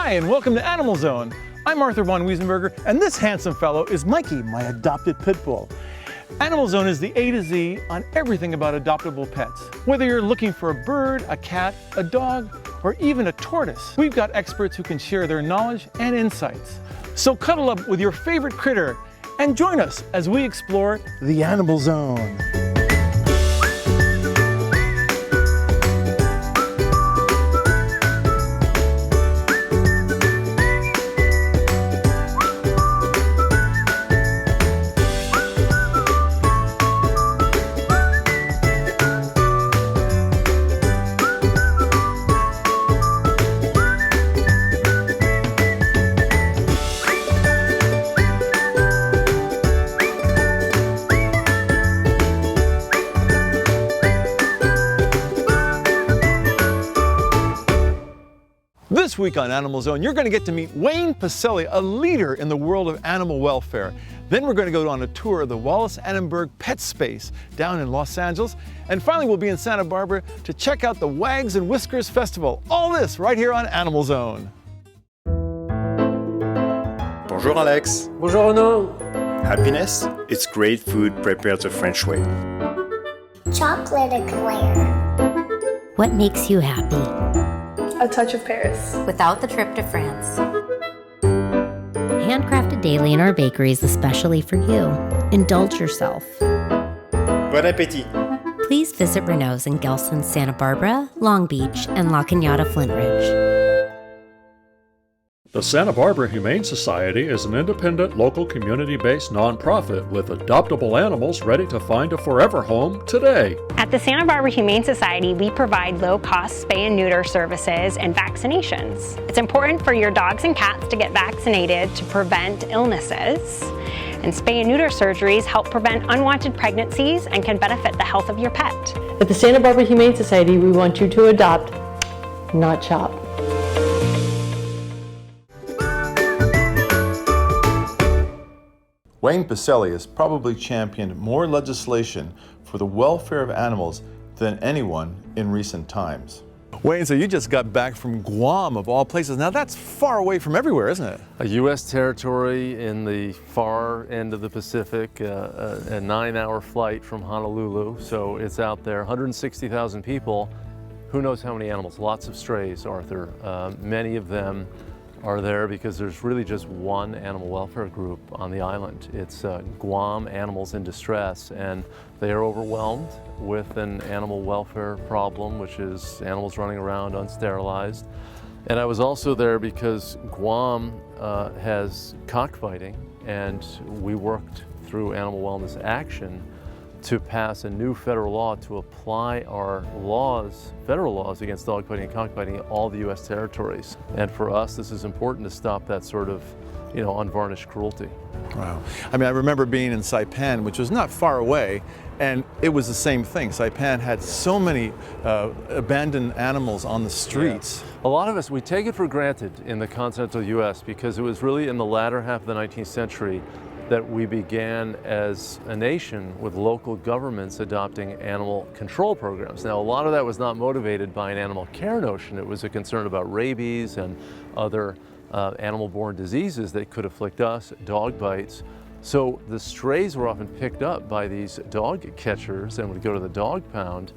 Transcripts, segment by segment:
Hi, and welcome to AnimalZone. I'm Arthur von Wiesenberger, and this handsome fellow is Mikey, my adopted pit bull. AnimalZone is the A to Z on everything about adoptable pets. Whether you're looking for a bird, a cat, a dog, or even a tortoise, we've got experts who can share their knowledge and insights. So cuddle up with your favorite critter and join us as we explore the AnimalZone. This week on AnimalZone, you're going to get to meet Wayne Pacelle, a leader in the world of animal welfare. Then we're going to go on a tour of the Wallis Annenberg PetSpace down in Los Angeles. And finally, we'll be in Santa Barbara to check out the Wags and Whiskers Festival. All this right here on AnimalZone. Bonjour Alex. Bonjour Renaud. Happiness? It's great food prepared the French way. Chocolate eclair. What makes you happy? A touch of Paris. Without the trip to France. Handcrafted daily in our bakeries especially for you. Indulge yourself. Bon appétit. Please visit Renaud's in Gelston, Santa Barbara, Long Beach, and La Cañada, Flint Ridge. The Santa Barbara Humane Society is an independent, local, community-based nonprofit with adoptable animals ready to find a forever home today. At the Santa Barbara Humane Society, we provide low-cost spay and neuter services and vaccinations. It's important for your dogs and cats to get vaccinated to prevent illnesses. And spay and neuter surgeries help prevent unwanted pregnancies and can benefit the health of your pet. At the Santa Barbara Humane Society, we want you to adopt, not chop. Wayne Pacelle has probably championed more legislation for the welfare of animals than anyone in recent times. Wayne, so you just got back from Guam, of all places. Now that's far away from everywhere, isn't it? A U.S. territory in the far end of the Pacific, a 9-hour flight from Honolulu, so it's out there. 160,000 people. Who knows how many animals? Lots of strays, Arthur. Many of them are there because there's really just one animal welfare group on the island. It's Guam Animals in Distress, and they are overwhelmed with an animal welfare problem, which is animals running around unsterilized. And I was also there because Guam has cockfighting, and we worked through Animal Wellness Action to pass a new federal law to apply our laws, federal laws against dogfighting and cockfighting in all the U.S. territories. And for us, this is important to stop that sort of, unvarnished cruelty. Wow. I mean, I remember being in Saipan, which was not far away, and it was the same thing. Saipan had so many abandoned animals on the streets. Yeah. A lot of us, we take it for granted in the continental U.S. because it was really in the latter half of the 19th century that we began as a nation with local governments adopting animal control programs. Now, a lot of that was not motivated by an animal care notion. It was a concern about rabies and other animal-borne diseases that could afflict us, dog bites. So the strays were often picked up by these dog catchers and would go to the dog pound.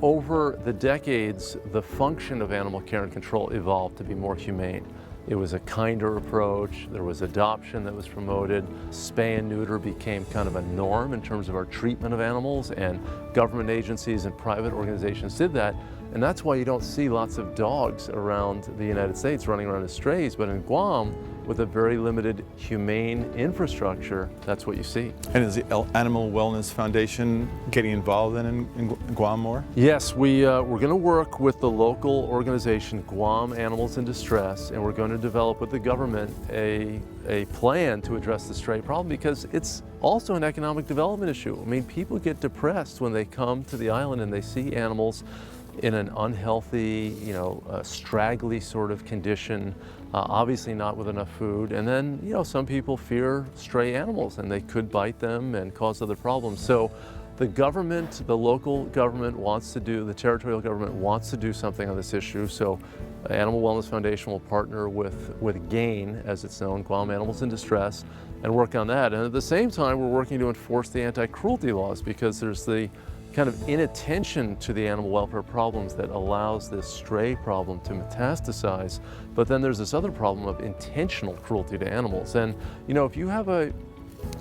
Over the decades, the function of animal care and control evolved to be more humane. It was a kinder approach. There was adoption that was promoted. Spay and neuter became kind of a norm in terms of our treatment of animals, and government agencies and private organizations did that. And that's why you don't see lots of dogs around the United States running around as strays. But in Guam, with a very limited humane infrastructure, that's what you see. And is the Animal Wellness Foundation getting involved in Guam more? Yes, we're going to work with the local organization Guam Animals in Distress, and we're going to develop with the government a plan to address the stray problem, because it's also an economic development issue. I mean, people get depressed when they come to the island and they see animals in an unhealthy, straggly sort of condition, obviously not with enough food. And then, some people fear stray animals and they could bite them and cause other problems. So the government, the local government wants to do, the territorial government wants to do something on this issue. So Animal Wellness Foundation will partner with GAIN, as it's known, Guam Animals in Distress, and work on that. And at the same time, we're working to enforce the anti-cruelty laws, because there's the kind of inattention to the animal welfare problems that allows this stray problem to metastasize. But then there's this other problem of intentional cruelty to animals. And you know, if you have a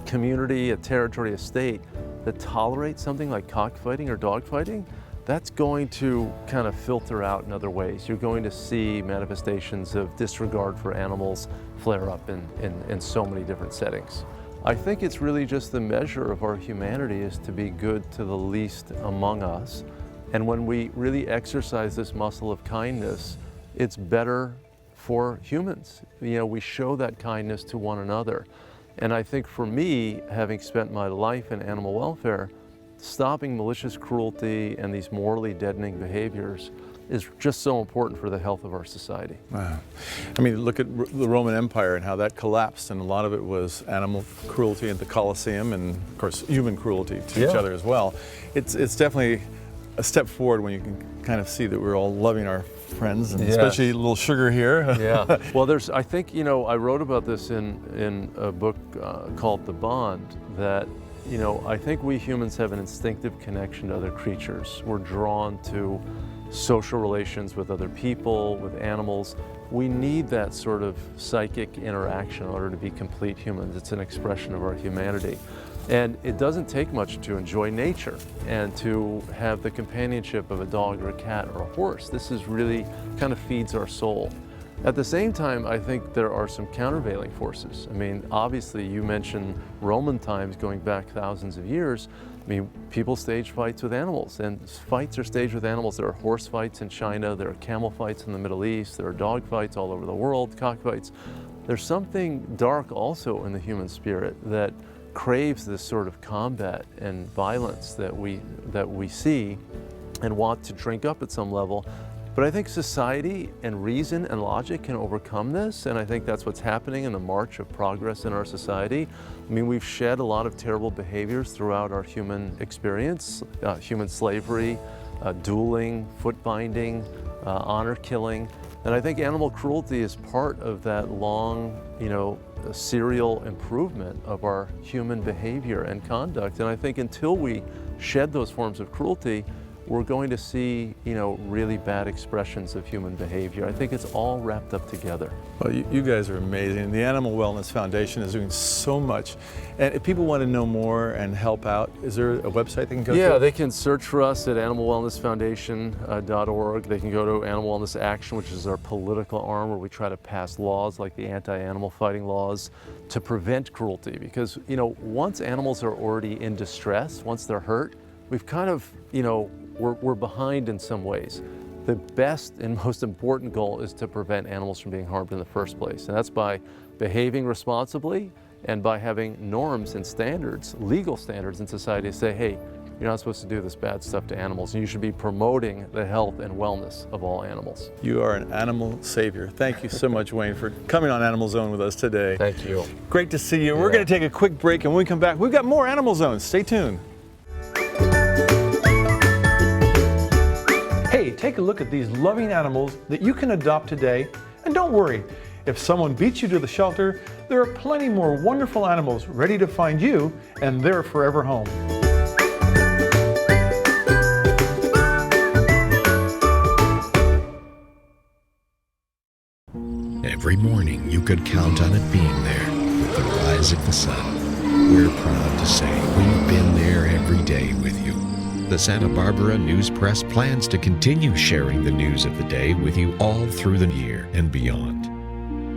community, a territory, a state that tolerates something like cockfighting or dogfighting, that's going to kind of filter out in other ways. You're going to see manifestations of disregard for animals flare up in so many different settings. I think it's really just the measure of our humanity is to be good to the least among us. And when we really exercise this muscle of kindness, it's better for humans. You know, we show that kindness to one another. And I think for me, having spent my life in animal welfare, stopping malicious cruelty and these morally deadening behaviors is just so important for the health of our society. Wow. I mean, look at the Roman Empire and how that collapsed, and a lot of it was animal cruelty at the Colosseum, and of course human cruelty to each other as well. It's definitely a step forward when you can kind of see that we're all loving our friends, and especially a little sugar here. Yeah. Well, I think, you know, I wrote about this in a book called The Bond, that, you know, I think we humans have an instinctive connection to other creatures. We're drawn to social relations with other people, with animals. We need that sort of psychic interaction in order to be complete humans. It's an expression of our humanity. And it doesn't take much to enjoy nature and to have the companionship of a dog or a cat or a horse. This is really kind of feeds our soul. At the same time, I think there are some countervailing forces. I mean, obviously you mentioned Roman times going back thousands of years. I mean, people stage fights with animals, and fights are staged with animals. There are horse fights in China, there are camel fights in the Middle East, there are dog fights all over the world, cockfights. There's something dark also in the human spirit that craves this sort of combat and violence that we see and want to drink up at some level. But I think society and reason and logic can overcome this, and I think that's what's happening in the march of progress in our society. I mean, we've shed a lot of terrible behaviors throughout our human experience, human slavery, dueling, foot binding, honor killing, and I think animal cruelty is part of that long, you know, serial improvement of our human behavior and conduct. And I think until we shed those forms of cruelty, we're going to see, you know, really bad expressions of human behavior. I think it's all wrapped up together. Well, you guys are amazing. The Animal Wellness Foundation is doing so much. And if people want to know more and help out, is there a website they can go to? Yeah, they can search for us at animalwellnessfoundation.org. They can go to Animal Wellness Action, which is our political arm where we try to pass laws like the anti-animal fighting laws to prevent cruelty. Because, you know, once animals are already in distress, once they're hurt, we've kind of, you know, we're behind in some ways. The best and most important goal is to prevent animals from being harmed in the first place. And that's by behaving responsibly and by having norms and standards, legal standards in society to say, hey, you're not supposed to do this bad stuff to animals, and you should be promoting the health and wellness of all animals. You are an animal savior. Thank you so much, Wayne, for coming on AnimalZone with us today. Thank you. Great to see you. We're going to take a quick break, and when we come back, we've got more AnimalZone. Stay tuned. Hey, take a look at these loving animals that you can adopt today. And don't worry, if someone beats you to the shelter, there are plenty more wonderful animals ready to find you and their forever home. Every morning you could count on it being there with the rise of the sun. We're proud to say we've been there every day with you. The Santa Barbara News Press plans to continue sharing the news of the day with you all through the year and beyond.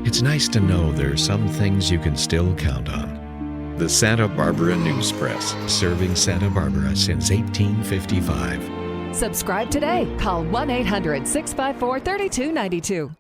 It's nice to know there are some things you can still count on. The Santa Barbara News Press, serving Santa Barbara since 1855. Subscribe today. Call 1-800-654-3292.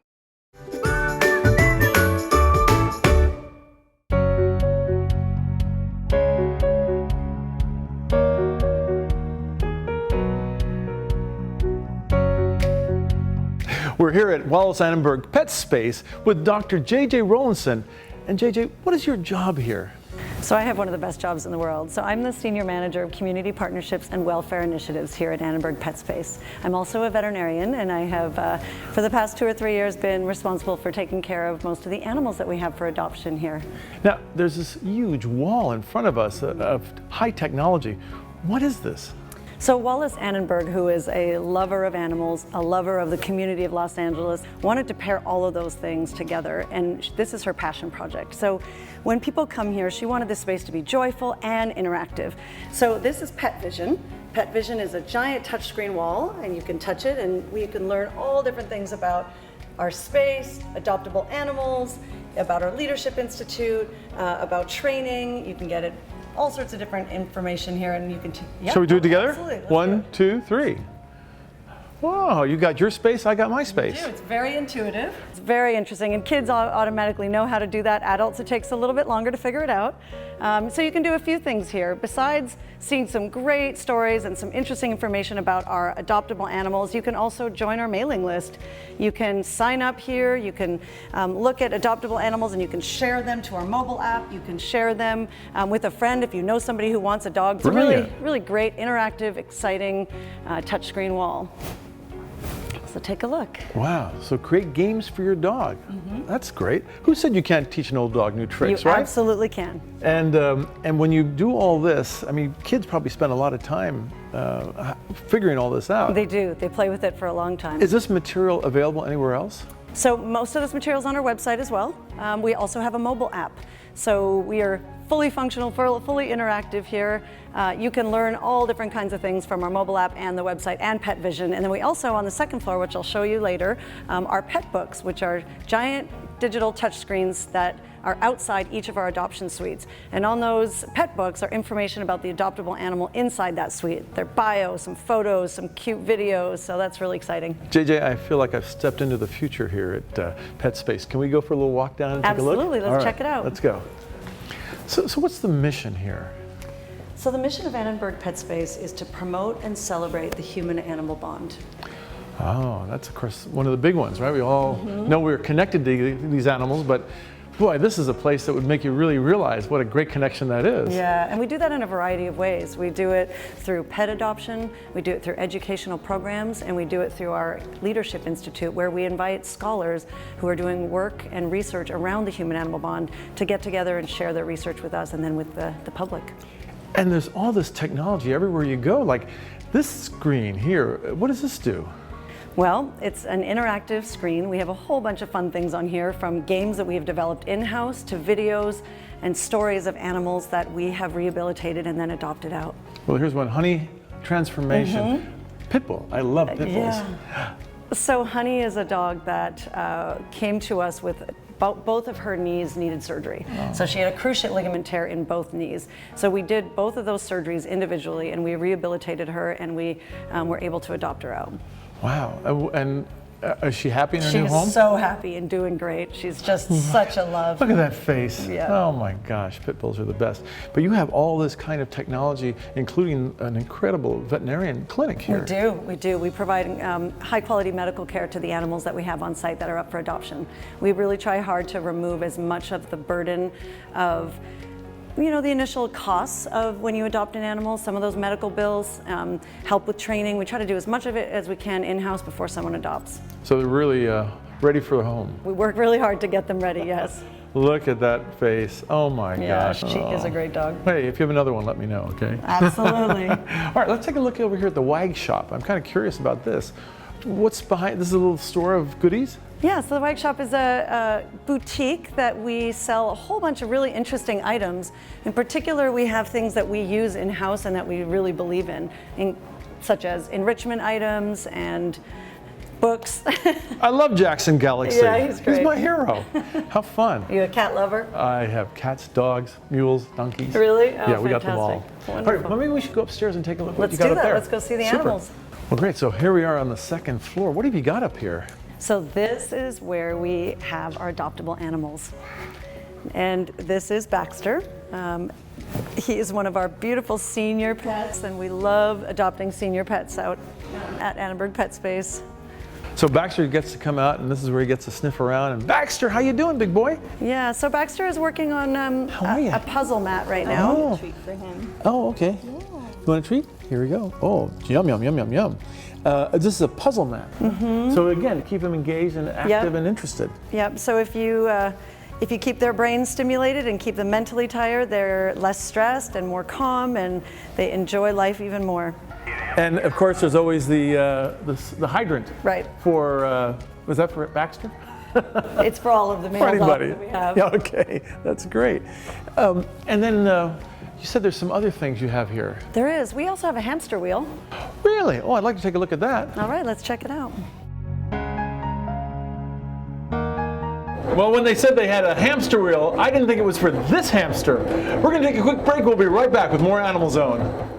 We're here at Wallis Annenberg PetSpace with Dr. J.J. Rowlandson. And J.J., what is your job here? So I have one of the best jobs in the world. So I'm the Senior Manager of Community Partnerships and Welfare Initiatives here at Annenberg PetSpace. I'm also a veterinarian, and I have, for the past 2 or 3 years, been responsible for taking care of most of the animals that we have for adoption here. Now, there's this huge wall in front of us of high technology. What is this? So Wallis Annenberg, who is a lover of animals, a lover of the community of Los Angeles, wanted to pair all of those things together, and this is her passion project. So when people come here, she wanted this space to be joyful and interactive. So this is Pet Vision. Pet Vision is a giant touchscreen wall, and you can touch it, and we can learn all different things about our space, adoptable animals, about our Leadership Institute, about training. You can get it all sorts of different information here, and you can. Shall we do it together? Absolutely. 1, 2, 3. Wow, you got your space, I got my space. It's very intuitive. It's very interesting, and kids automatically know how to do that. Adults, it takes a little bit longer to figure it out. So you can do a few things here. Besides seeing some great stories and some interesting information about our adoptable animals, you can also join our mailing list. You can sign up here, you can look at adoptable animals, and you can share them to our mobile app. You can share them with a friend if you know somebody who wants a dog. It's a really, really great, interactive, exciting touchscreen wall. So take a look. Wow, so create games for your dog. That's great. Who said you can't teach an old dog new tricks, You right? absolutely can. And when you do all this, I mean, kids probably spend a lot of time figuring all this out. They do. They play with it for a long time. Is this material available anywhere else? So most of this material is on our website as well. We also have a mobile app. So we are fully functional, fully interactive here. You can learn all different kinds of things from our mobile app and the website and Pet Vision. And then we also, on the second floor, which I'll show you later, are pet books, which are giant digital touchscreens that are outside each of our adoption suites. And on those pet books are information about the adoptable animal inside that suite. Their bio, some photos, some cute videos, so that's really exciting. JJ, I feel like I've stepped into the future here at PetSpace. Can we go for a little walk down and take a look? Absolutely, let's check it out. Let's go. So what's the mission here? So the mission of Annenberg PetSpace is to promote and celebrate the human-animal bond. Oh, that's of course one of the big ones, right? We all know we're connected to these animals, but boy, this is a place that would make you really realize what a great connection that is. Yeah, and we do that in a variety of ways. We do it through pet adoption, we do it through educational programs, and we do it through our Leadership Institute, where we invite scholars who are doing work and research around the human-animal bond to get together and share their research with us and then with the public. And there's all this technology everywhere you go, like this screen here. What does this do? Well, it's an interactive screen. We have a whole bunch of fun things on here, from games that we have developed in-house to videos and stories of animals that we have rehabilitated and then adopted out. Well, here's one, Honey Transformation. Pit bull, I love pit bulls. Yeah. So Honey is a dog that came to us with both of her knees needed surgery. So she had a cruciate ligament tear in both knees. So we did both of those surgeries individually, and we rehabilitated her, and we were able to adopt her out. Wow, and is she happy in her new home? She's so happy and doing great. She's just such a love. Look at that face. Yeah. Oh my gosh, pit bulls are the best. But you have all this kind of technology, including an incredible veterinarian clinic here. We do. We provide high quality medical care to the animals that we have on site that are up for adoption. We really try hard to remove as much of the burden of the initial costs of when you adopt an animal, some of those medical bills, help with training. We try to do as much of it as we can in-house before someone adopts. So they're really ready for the home. We work really hard to get them ready, yes. Look at that face. Oh my gosh. Yeah, she is a great dog. Hey, if you have another one, let me know, okay? Absolutely. All right, let's take a look over here at the Wag Shop. I'm kind of curious about this. What's behind, this is a little store of goodies? Yeah, so the Wag Shop is a boutique that we sell a whole bunch of really interesting items. In particular, we have things that we use in-house and that we really believe in such as enrichment items and books. I love Jackson Galaxy. Yeah, he's great. He's my hero. How fun. Are you a cat lover? I have cats, dogs, mules, donkeys. Really? Oh, yeah, we got them all. Wonderful. All right, well, maybe we should go upstairs and take a look at what Let's you got do up that. there. Let's go see the Super. animals. Well, great. So here we are on the second floor. What have you got up here? So this is where we have our adoptable animals. And this is Baxter. He is one of our beautiful senior pets, and we love adopting senior pets out at Annenberg PetSpace. So Baxter gets to come out, and this is where he gets to sniff around. And Baxter, how you doing, big boy? Yeah, so Baxter is working on a puzzle mat right now. Oh. Treat for him. Oh, okay. Yeah. You want a treat? Here we go. Oh, yum, yum, yum, yum, yum. This is a puzzle mat. So again, to keep them engaged and active and interested. Yep, so if you keep their brains stimulated and keep them mentally tired, they're less stressed and more calm, and they enjoy life even more. And of course, there's always the hydrant. Right. For, was that for Baxter? It's for all of the male dogs that we have. Yeah, okay, that's great. And then you said there's some other things you have here. There is. We also have a hamster wheel. Really? Oh, I'd like to take a look at that. All right, let's check it out. Well, when they said they had a hamster wheel, I didn't think it was for this hamster. We're going to take a quick break. We'll be right back with more Animal Zone.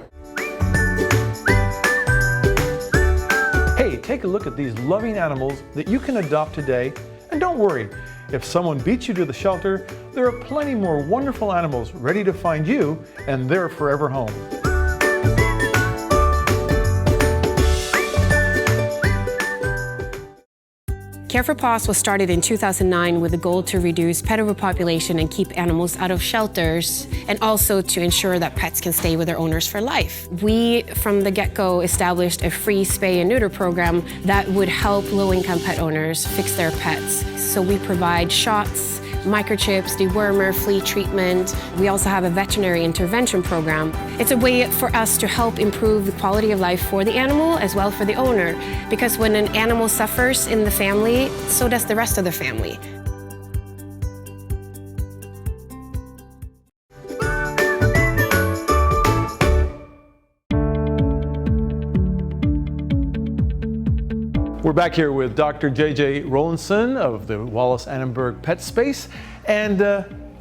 Hey, take a look at these loving animals that you can adopt today. And don't worry, if someone beats you to the shelter, there are plenty more wonderful animals ready to find you and their forever home. Care for Paws was started in 2009 with the goal to reduce pet overpopulation and keep animals out of shelters, and also to ensure that pets can stay with their owners for life. We, from the get-go, established a free spay and neuter program that would help low-income pet owners fix their pets. So we provide shots, microchips, dewormer, flea treatment. We also have a veterinary intervention program. It's a way for us to help improve the quality of life for the animal as well for the owner, because when an animal suffers in the family, so does the rest of the family. We're back here with Dr. J.J. Rowlandson of the Wallis Annenberg PetSpace. And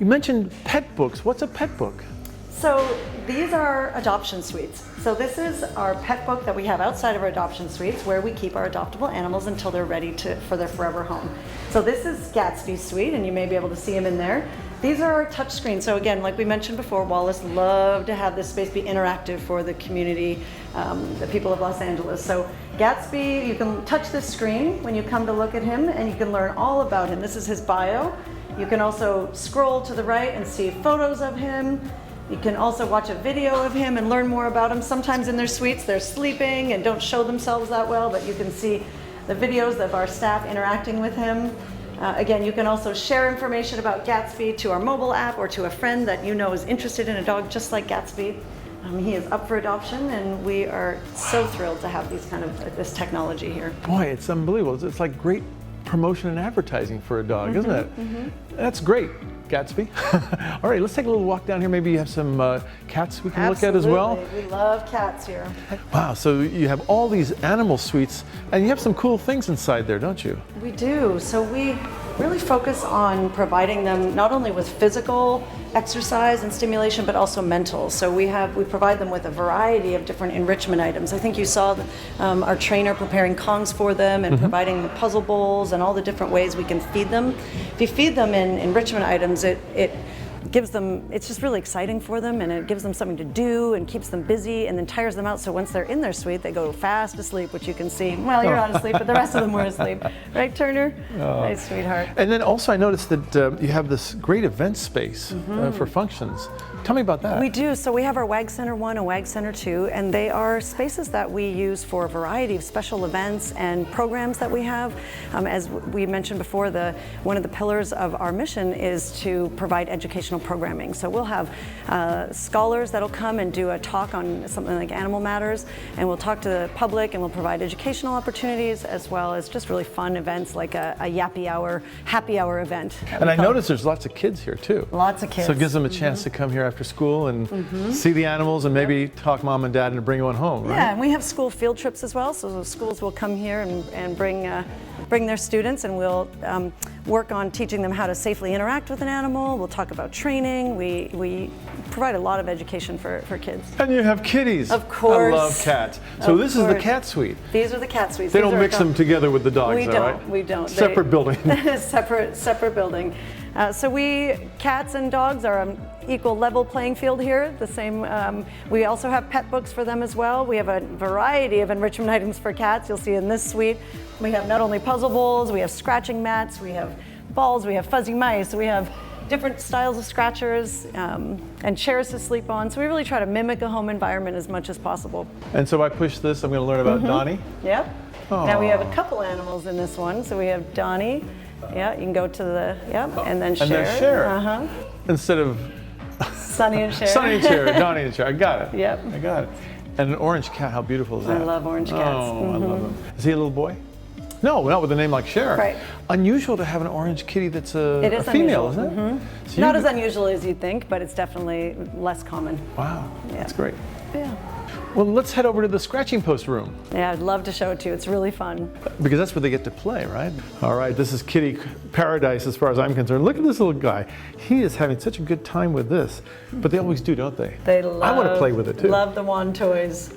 you mentioned pet books. What's a pet book? So these are adoption suites. So this is our pet book that we have outside of our adoption suites, where we keep our adoptable animals until they're ready for their forever home. So this is Gatsby's suite, and you may be able to see him in there. These are our touch screens. So again, like we mentioned before, Wallis loved to have this space be interactive for the community, the people of Los Angeles. So Gatsby, you can touch this screen when you come to look at him, and you can learn all about him. This is his bio. You can also scroll to the right and see photos of him. You can also watch a video of him and learn more about him. Sometimes in their suites they're sleeping and don't show themselves that well, but you can see the videos of our staff interacting with him. Again, you can also share information about Gatsby to our mobile app or to a friend that you know is interested in a dog just like Gatsby. He is up for adoption, and we are so thrilled to have this technology here. Boy, it's unbelievable. It's like great promotion and advertising for a dog, isn't it? That's great, Gatsby. All right, let's take a little walk down here. Maybe you have some cats we can look at as well. We love cats here. Wow, so you have all these animal suites, and you have some cool things inside there, don't you? We do. So we really focus on providing them not only with physical exercise and stimulation, but also mental. So we provide them with a variety of different enrichment items. I think you saw our trainer preparing Kongs for them and providing the puzzle bowls and all the different ways we can feed them. If you feed them in enrichment items, it gives them, it's just really exciting for them, and it gives them something to do and keeps them busy and then tires them out. So once they're in their suite, they go fast asleep, which you can see. Well, you're not asleep, but the rest of them were asleep. Right, Turner? Oh. Nice, sweetheart. And then also I noticed that you have this great event space for functions. Tell me about that. We do. So we have our WAG Center 1 and WAG Center 2, and they are spaces that we use for a variety of special events and programs that we have. As we mentioned before, one of the pillars of our mission is to provide educational programming. So we'll have scholars that'll come and do a talk on something like animal matters, and we'll talk to the public, and we'll provide educational opportunities as well as just really fun events like a Yappy Hour, happy hour event. And I noticed there's lots of kids here too. Lots of kids. So it gives them a chance to come here after school and see the animals and maybe talk mom and dad into bringing one home, right? Yeah, and we have school field trips as well. So schools will come here and bring their students, and we'll work on teaching them how to safely interact with an animal. We'll talk about training. We provide a lot of education for kids. And you have kitties. Of course. I love cats. So this is the cat suite. These are the cat suites. They don't mix them together with the dogs, we though, don't, right? We don't. Separate building. separate building. So cats and dogs are an equal level playing field here. The same. We also have pet books for them as well. We have a variety of enrichment items for cats. You'll see in this suite. We have not only puzzle bowls, we have scratching mats, we have balls, we have fuzzy mice, we have different styles of scratchers and chairs to sleep on. So we really try to mimic a home environment as much as possible. And so if I push this, I'm going to learn about Donnie. Yep. Now we have a couple animals in this one. So we have Donnie. Yeah, you can go to the, and then Cher. And then Cher. Instead of Sonny and Cher. Sonny and Cher, Donnie and Cher. I got it. Yep. I got it. And an orange cat, how beautiful is that? I love orange cats. Oh, I love him. Is he a little boy? No, not with a name like Cher. Right. Unusual to have an orange kitty that's it is a female, unusual. isn't it? So not as unusual as you'd think, but it's definitely less common. Wow, that's great. Yeah. Well, let's head over to the scratching post room. Yeah, I'd love to show it to you. It's really fun. Because that's where they get to play, right? All right, this is kitty paradise as far as I'm concerned. Look at this little guy. He is having such a good time with this. But they always do, don't they? They love. I want to play with it too. Love the wand toys.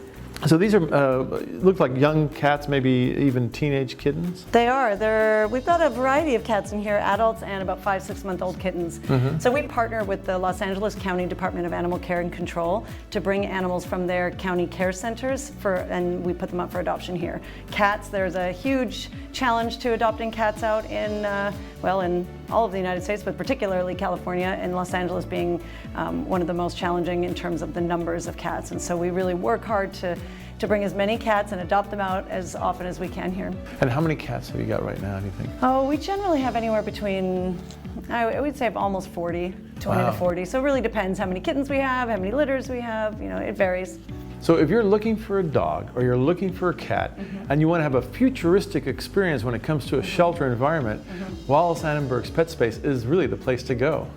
So these are look like young cats, maybe even teenage kittens. They are. We've got a variety of cats in here, adults and about 5-6-month-old kittens. So we partner with the Los Angeles County Department of Animal Care and Control to bring animals from their county care centers and we put them up for adoption here. Cats, there's a huge challenge to adopting cats out in in all of the United States, but particularly California, and Los Angeles being one of the most challenging in terms of the numbers of cats. And so we really work hard to bring as many cats and adopt them out as often as we can here. And how many cats have you got right now, do you think? Oh, we generally have anywhere between, I would say almost 40, 20 to 40. So it really depends how many kittens we have, how many litters we have, it varies. So if you're looking for a dog or you're looking for a cat and you want to have a futuristic experience when it comes to a shelter environment, Wallis Annenberg's PetSpace is really the place to go.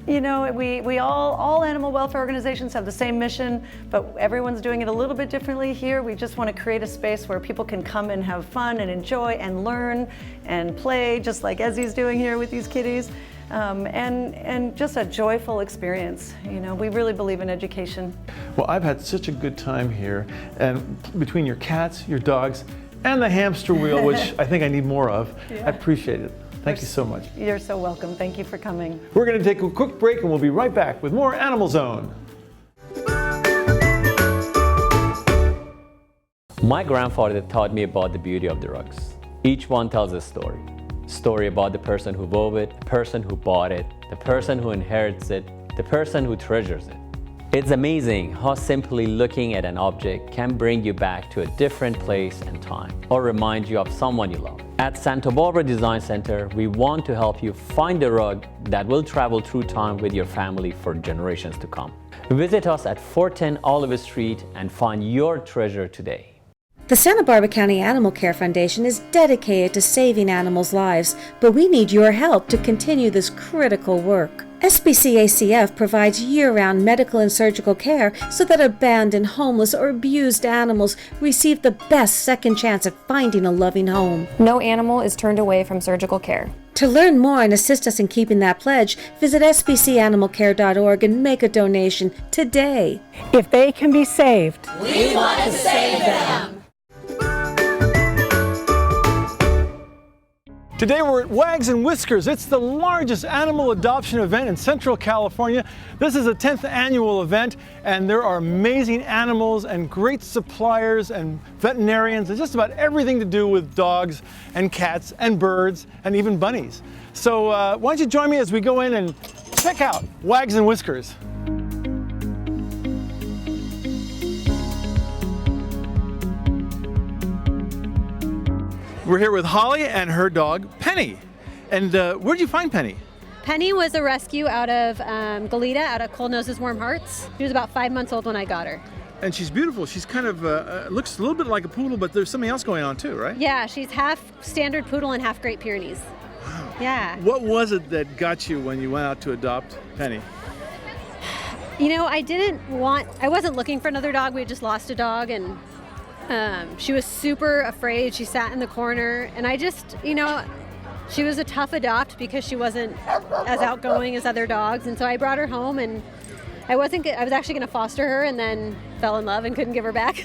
We all animal welfare organizations have the same mission, but everyone's doing it a little bit differently here. We just want to create a space where people can come and have fun and enjoy and learn and play, just like Ezzy's doing here with these kitties, and just a joyful experience. We really believe in education. Well, I've had such a good time here, and between your cats, your dogs, and the hamster wheel, which I think I need more of, I appreciate it. Thank you so much. You're so welcome. Thank you for coming. We're going to take a quick break and we'll be right back with more Animal Zone. My grandfather taught me about the beauty of the rugs. Each one tells a story. Story about the person who wove it, the person who bought it, the person who inherits it, the person who treasures it. It's amazing how simply looking at an object can bring you back to a different place and time, or remind you of someone you love. At Santa Barbara Design Center, we want to help you find the rug that will travel through time with your family for generations to come. Visit us at 410 Oliver Street and find your treasure today. The Santa Barbara County Animal Care Foundation is dedicated to saving animals' lives, but we need your help to continue this critical work. SBCACF provides year-round medical and surgical care so that abandoned, homeless, or abused animals receive the best second chance at finding a loving home. No animal is turned away from surgical care. To learn more and assist us in keeping that pledge, visit sbcanimalcare.org and make a donation today. If they can be saved, we want to save them. Today we're at Wags and Whiskers. It's the largest animal adoption event in Central California. This is a 10th annual event, and there are amazing animals and great suppliers and veterinarians and just about everything to do with dogs and cats and birds and even bunnies. So why don't you join me as we go in and check out Wags and Whiskers. We're here with Holly and her dog, Penny. And where'd you find Penny? Penny was a rescue out of Goleta, out of Cold Noses, Warm Hearts. She was about 5 months old when I got her. And she's beautiful. She's kind of, looks a little bit like a poodle, but there's something else going on too, right? Yeah, she's half standard poodle and half Great Pyrenees. Wow. Yeah. What was it that got you when you went out to adopt Penny? I wasn't looking for another dog. We had just lost a dog, and she was super afraid. She sat in the corner, and I just, she was a tough adopt because she wasn't as outgoing as other dogs. And so I brought her home, and I was actually going to foster her and then fell in love and couldn't give her back.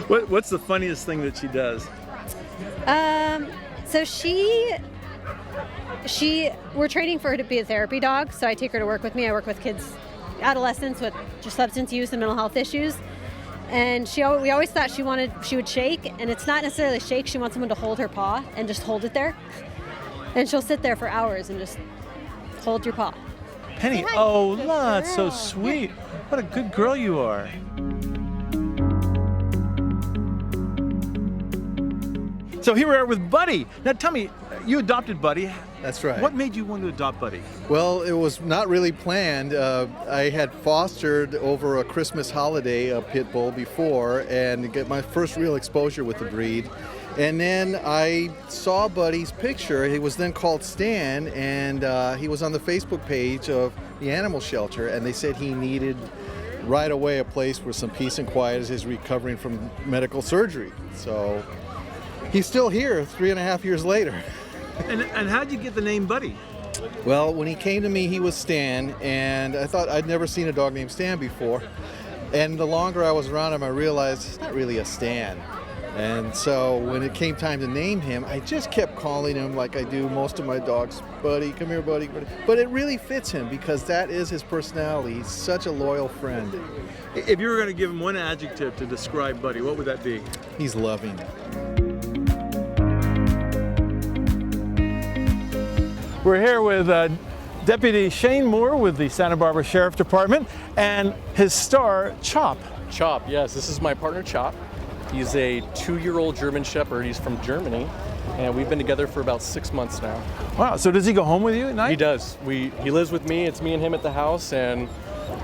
What's the funniest thing that she does? So we're training for her to be a therapy dog, so I take her to work with me. I work with kids, adolescents with just substance use and mental health issues. And we always thought she would shake, and it's not necessarily shake. She wants someone to hold her paw and just hold it there. And she'll sit there for hours and just hold your paw. Penny, oh, that's so sweet. What a good girl you are. So here we are with Buddy. Now tell me, you adopted Buddy. That's right. What made you want to adopt Buddy? Well, it was not really planned. I had fostered over a Christmas holiday a pit bull before and get my first real exposure with the breed. And then I saw Buddy's picture. He was then called Stan, and he was on the Facebook page of the animal shelter, and they said he needed right away a place for some peace and quiet as he's recovering from medical surgery. So he's still here 3.5 years later. And how'd you get the name Buddy? Well, when he came to me, he was Stan, and I thought I'd never seen a dog named Stan before. And the longer I was around him, I realized it's not really a Stan. And so when it came time to name him, I just kept calling him like I do most of my dogs, Buddy, come here, Buddy. But it really fits him because that is his personality. He's such a loyal friend. If you were going to give him one adjective to describe Buddy, what would that be? He's loving. We're here with Deputy Shane Moore with the Santa Barbara Sheriff Department and his star, Chop. Chop, yes. This is my partner, Chop. He's a 2-year-old German Shepherd. He's from Germany, and we've been together for about 6 months now. Wow, so does he go home with you at night? He does. He lives with me. It's me and him at the house, and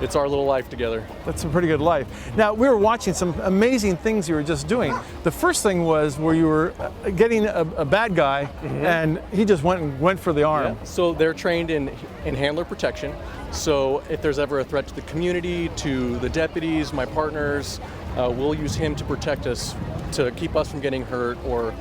it's our little life together. That's a pretty good life. Now, we were watching some amazing things you were just doing. The first thing was where you were getting a bad guy, and he just went for the arm. Yeah. So they're trained in handler protection. So if there's ever a threat to the community, to the deputies, my partners, we'll use him to protect us, to keep us from getting hurt or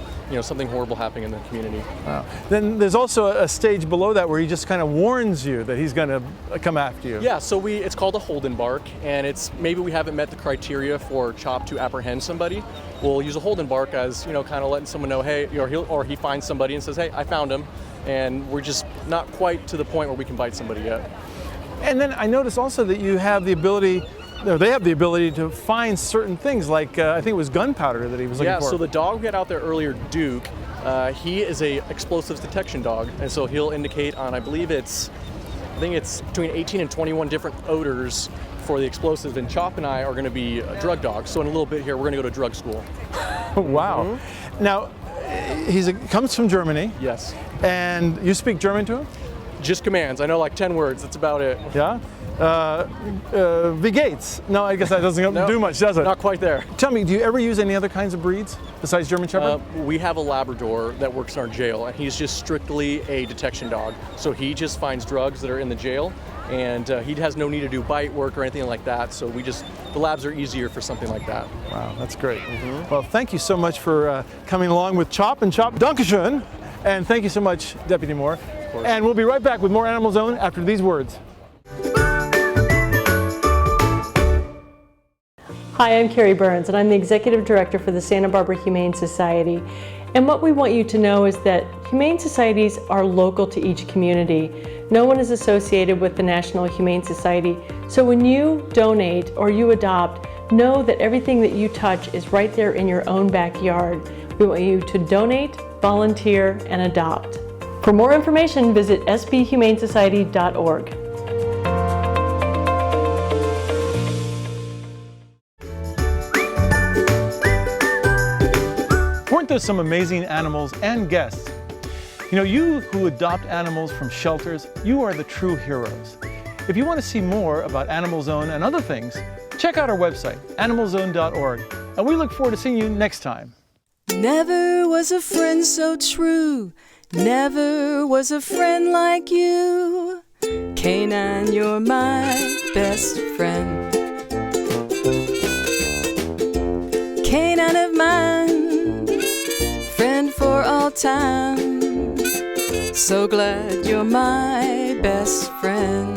something horrible happening in the community. Wow. Then there's also a stage below that where he just kind of warns you that he's going to come after you. Yeah, so it's called a hold and bark, and maybe we haven't met the criteria for Chop to apprehend somebody. We'll use a hold and bark as kind of letting someone know, hey, or he finds somebody and says, hey, I found him, and we're just not quite to the point where we can bite somebody yet. And then I noticed also that you have the ability. They have the ability to find certain things, like I think it was gunpowder that he was looking for. Yeah, so the dog we had out there earlier, Duke, he is a explosives detection dog, and so he'll indicate on, I think it's between 18 and 21 different odors for the explosives, and Chop and I are going to be drug dogs. So in a little bit here, we're going to go to drug school. Wow. Now, he comes from Germany. Yes. And you speak German to him? Just commands. I know like 10 words. That's about it. Yeah? Wie geht's? No, I guess that doesn't do much, does it? Not quite there. Tell me, do you ever use any other kinds of breeds besides German Shepherd? We have a Labrador that works in our jail, and he's just strictly a detection dog. So he just finds drugs that are in the jail, and he has no need to do bite work or anything like that. So the labs are easier for something like that. Wow, that's great. Well, thank you so much for coming along with Chop and Chop. Dankeschön. And thank you so much, Deputy Moore. And we'll be right back with more Animal Zone after these words. Hi, I'm Carrie Burns, and I'm the Executive Director for the Santa Barbara Humane Society. And what we want you to know is that Humane Societies are local to each community. No one is associated with the National Humane Society. So when you donate or you adopt, know that everything that you touch is right there in your own backyard. We want you to donate, volunteer, and adopt. For more information, visit sbhumanesociety.org. Weren't there some amazing animals and guests? You who adopt animals from shelters, you are the true heroes. If you want to see more about AnimalZone and other things, check out our website, animalzone.org, and we look forward to seeing you next time. Never was a friend so true, never was a friend like you. Canine, you're my best friend. Canine of mine, friend for all time. So glad you're my best friend.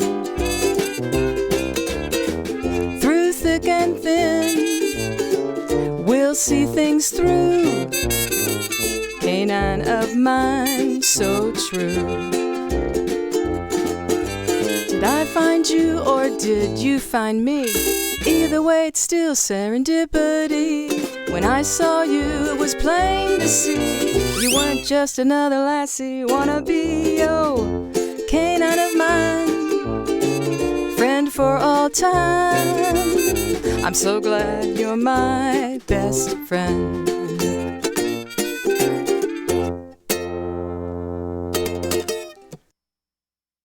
see things through. Canine of mine, so true. Did I find you or did you find me? Either way, it's still serendipity. When I saw you, it was plain to see you weren't just another lassie wannabe. Oh, canine of mine, friend for all time. I'm so glad you're my best friend.